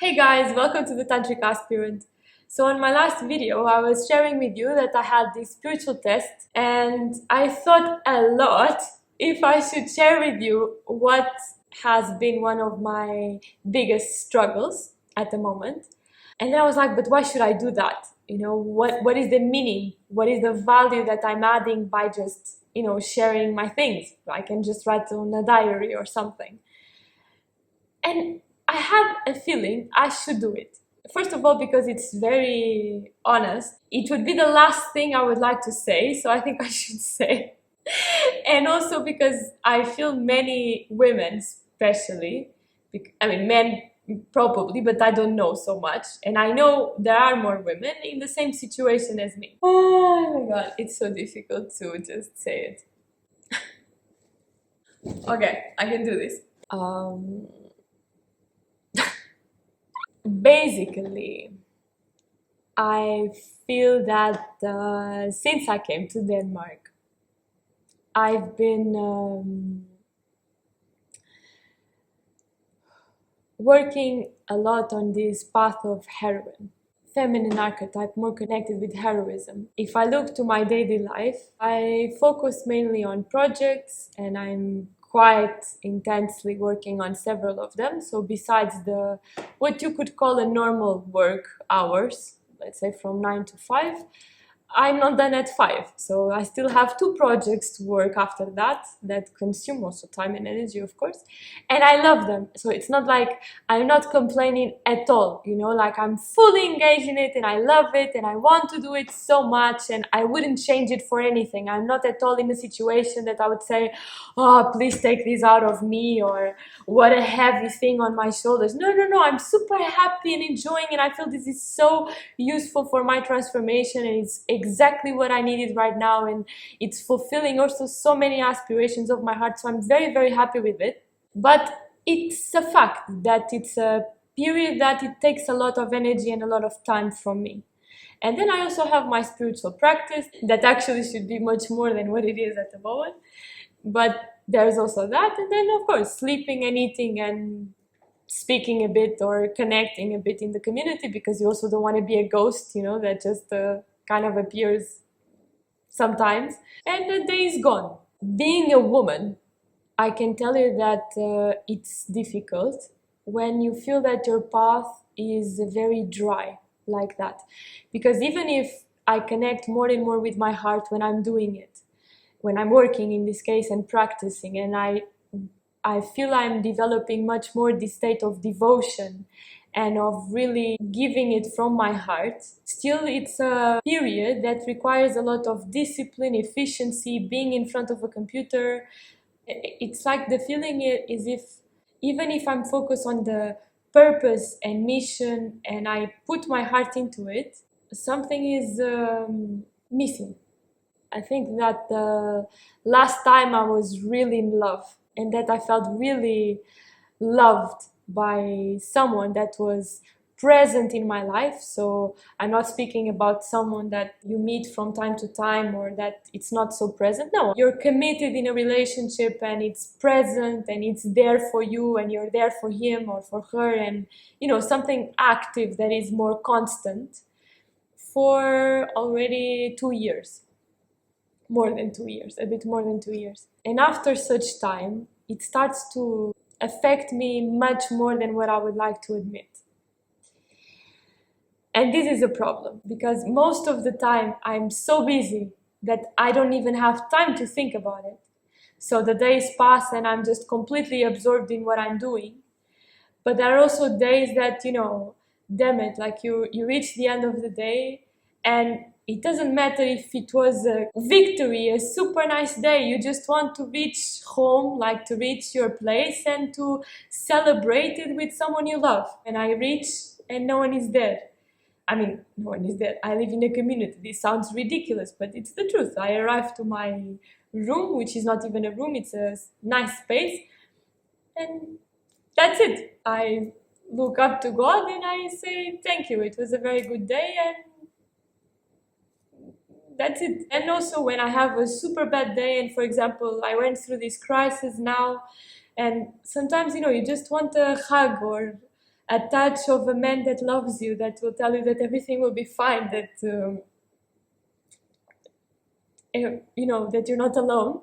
Hey guys, welcome to the Tantric Aspirant. So on my last video, I was sharing with you that I had this spiritual test and I thought a lot if I should share with you what has been one of my biggest struggles at the moment. And then I was like, but why should I do that? What is the meaning? What is the value that I'm adding by just, sharing my things? I can just write on a diary or something. And I had a feeling I should do it. First of all, because it's very honest. It would be the last thing I would like to say, so I think I should say. And also because I feel many women, especially, men probably, but I don't know so much. And I know there are more women in the same situation as me. Oh my god, it's so difficult to just say it. Okay, I can do this. Basically, I feel that since I came to Denmark, I've been working a lot on this path of heroine, feminine archetype, more connected with heroism. If I look to my daily life, I focus mainly on projects and I'm quite intensely working on several of them. So besides what you could call a normal work hours, let's say from 9 to 5, I'm not done at 5. So I still have 2 projects to work after that consume also time and energy, of course. And I love them. So it's not like I'm not complaining at all, like I'm fully engaged in it and I love it and I want to do it so much and I wouldn't change it for anything. I'm not at all in a situation that I would say, oh, please take this out of me, or what a heavy thing on my shoulders. No, I'm super happy and enjoying, and I feel this is so useful for my transformation and it's exactly what I needed right now, and it's fulfilling also so many aspirations of my heart. So I'm very, very happy with it. But it's a fact that it's a period that it takes a lot of energy and a lot of time from me. And then I also have my spiritual practice that actually should be much more than what it is at the moment. But there's also that, and then of course sleeping and eating and speaking a bit or connecting a bit in the community, because you also don't want to be a ghost, that just kind of appears sometimes and the day is gone. Being a woman, I can tell you that it's difficult when you feel that your path is very dry like that, because even if I connect more and more with my heart when I'm doing it, when I'm working in this case and practicing, and I feel I'm developing much more this state of devotion and of really giving it from my heart, still it's a period that requires a lot of discipline, efficiency, being in front of a computer. It's like the feeling is if even if I'm focused on the purpose and mission and I put my heart into it, something is missing. I think that the last time I was really in love and that I felt really loved by someone that was present in my life. So I'm not speaking about someone that you meet from time to time or that it's not so present. No, you're committed in a relationship and it's present and it's there for you and you're there for him or for her, and something active that is more constant for already 2 years. More than 2 years, a bit more than 2 years. And after such time, it starts to affect me much more than what I would like to admit. And this is a problem, because most of the time I'm so busy that I don't even have time to think about it. So the days pass and I'm just completely absorbed in what I'm doing. But there are also days that, damn it, like you reach the end of the day and it doesn't matter if it was a victory, a super nice day. You just want to reach home, like to reach your place and to celebrate it with someone you love. And I reach and no one is there. No one is there. I live in a community. This sounds ridiculous, but it's the truth. I arrive to my room, which is not even a room, it's a nice space. And that's it. I look up to God and I say, thank you. It was a very good day, and that's it. And also when I have a super bad day, and for example, I went through this crisis now, and sometimes, you just want a hug or a touch of a man that loves you, that will tell you that everything will be fine, that that you're not alone.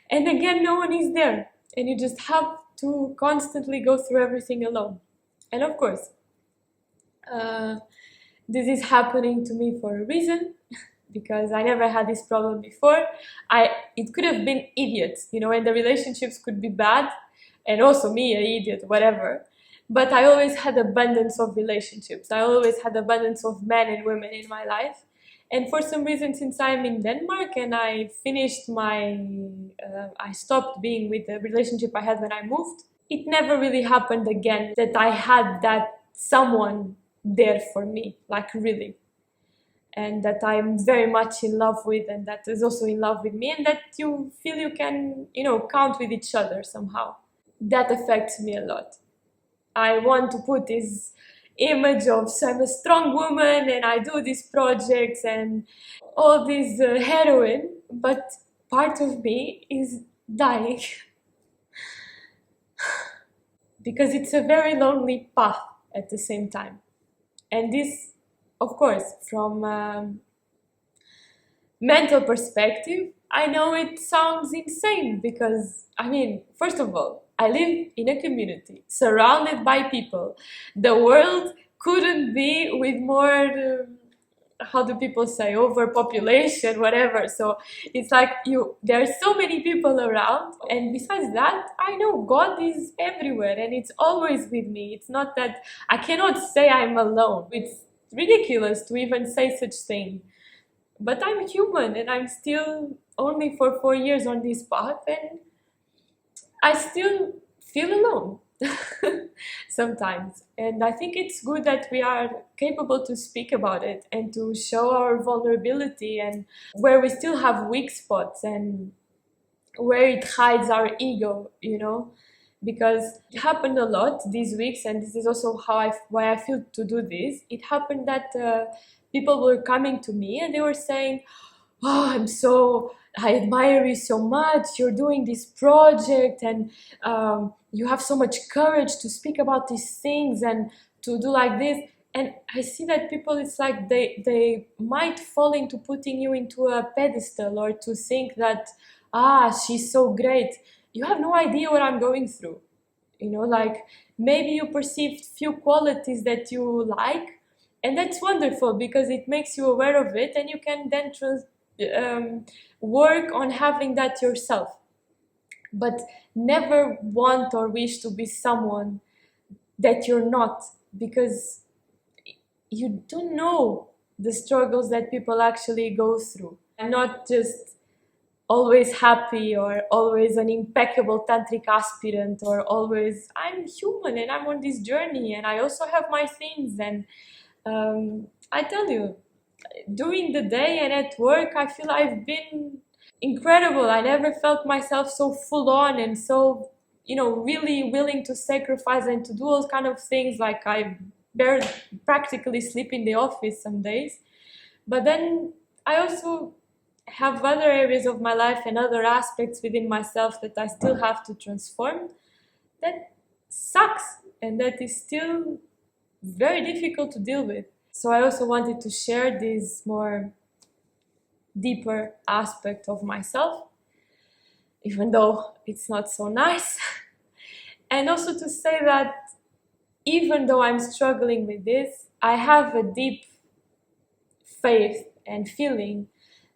And again, no one is there, and you just have to constantly go through everything alone. And of course, this is happening to me for a reason, because I never had this problem before. It could have been idiots, and the relationships could be bad, and also me, an idiot, whatever. But I always had abundance of relationships. I always had abundance of men and women in my life. And for some reason, since I'm in Denmark and I finished I stopped being with the relationship I had when I moved, it never really happened again that I had that someone there for me, like really. And that I'm very much in love with, and that is also in love with me, and that you feel you can, count with each other somehow. That affects me a lot. I want to put this image of, so I'm a strong woman and I do these projects and all this heroine, but part of me is dying because it's a very lonely path at the same time. And this, of course, from a mental perspective, I know it sounds insane because, first of all, I live in a community surrounded by people. The world couldn't be with more, how do people say, overpopulation, whatever. So it's like there are so many people around. And besides that, I know God is everywhere and it's always with me. It's not that I cannot say I'm alone. It's ridiculous to even say such thing. But I'm human and I'm still only for 4 years on this path, and I still feel alone sometimes. And I think it's good that we are capable to speak about it and to show our vulnerability and where we still have weak spots and where it hides our ego, because it happened a lot these weeks, and this is also why I feel to do this. It happened that people were coming to me and they were saying, "Oh, I admire you so much. You're doing this project and you have so much courage to speak about these things and to do like this." And I see that people, it's like they might fall into putting you into a pedestal or to think that, she's so great. You have no idea what I'm going through. Like maybe you perceived few qualities that you like, and that's wonderful because it makes you aware of it, and you can then work on having that yourself. But never want or wish to be someone that you're not, because you don't know the struggles that people actually go through. I'm not just always happy or always an impeccable tantric aspirant or always, I'm human and I'm on this journey and I also have my things. And I tell you, during the day and at work, I feel I've been incredible. I never felt myself so full on and so, really willing to sacrifice and to do all kind of things. Like I practically sleep in the office some days. But then I also have other areas of my life and other aspects within myself that I still have to transform. That sucks, and that is still very difficult to deal with. So I also wanted to share this more deeper aspect of myself, even though it's not so nice. And also to say that even though I'm struggling with this, I have a deep faith and feeling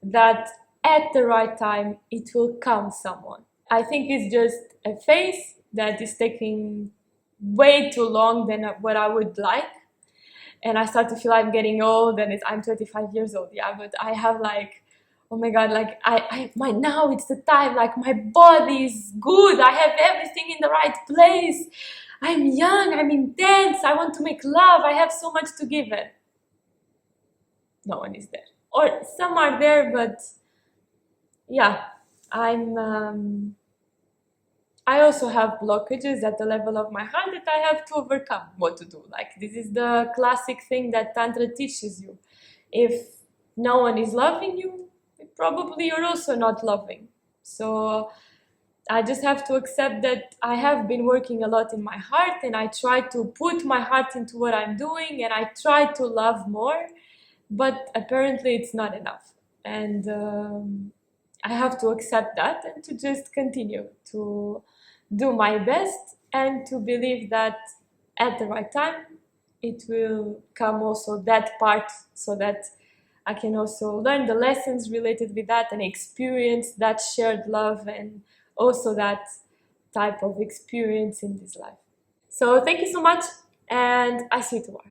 that at the right time it will come someone. I think it's just a phase that is taking way too long than what I would like. And I start to feel I'm getting old, and I'm 25 years old, yeah, but I have like, oh my God, like now it's the time, like my body is good, I have everything in the right place, I'm young, I'm intense, I want to make love, I have so much to give it. No one is there. Or some are there, but yeah, I also have blockages at the level of my heart that I have to overcome. What to do? Like, this is the classic thing that Tantra teaches you. If no one is loving you, probably you're also not loving. So I just have to accept that I have been working a lot in my heart, and I try to put my heart into what I'm doing, and I try to love more, but apparently it's not enough. And I have to accept that and to just continue to do my best and to believe that at the right time it will come also that part, so that I can also learn the lessons related with that and experience that shared love and also that type of experience in this life. So thank you so much, and I see you tomorrow.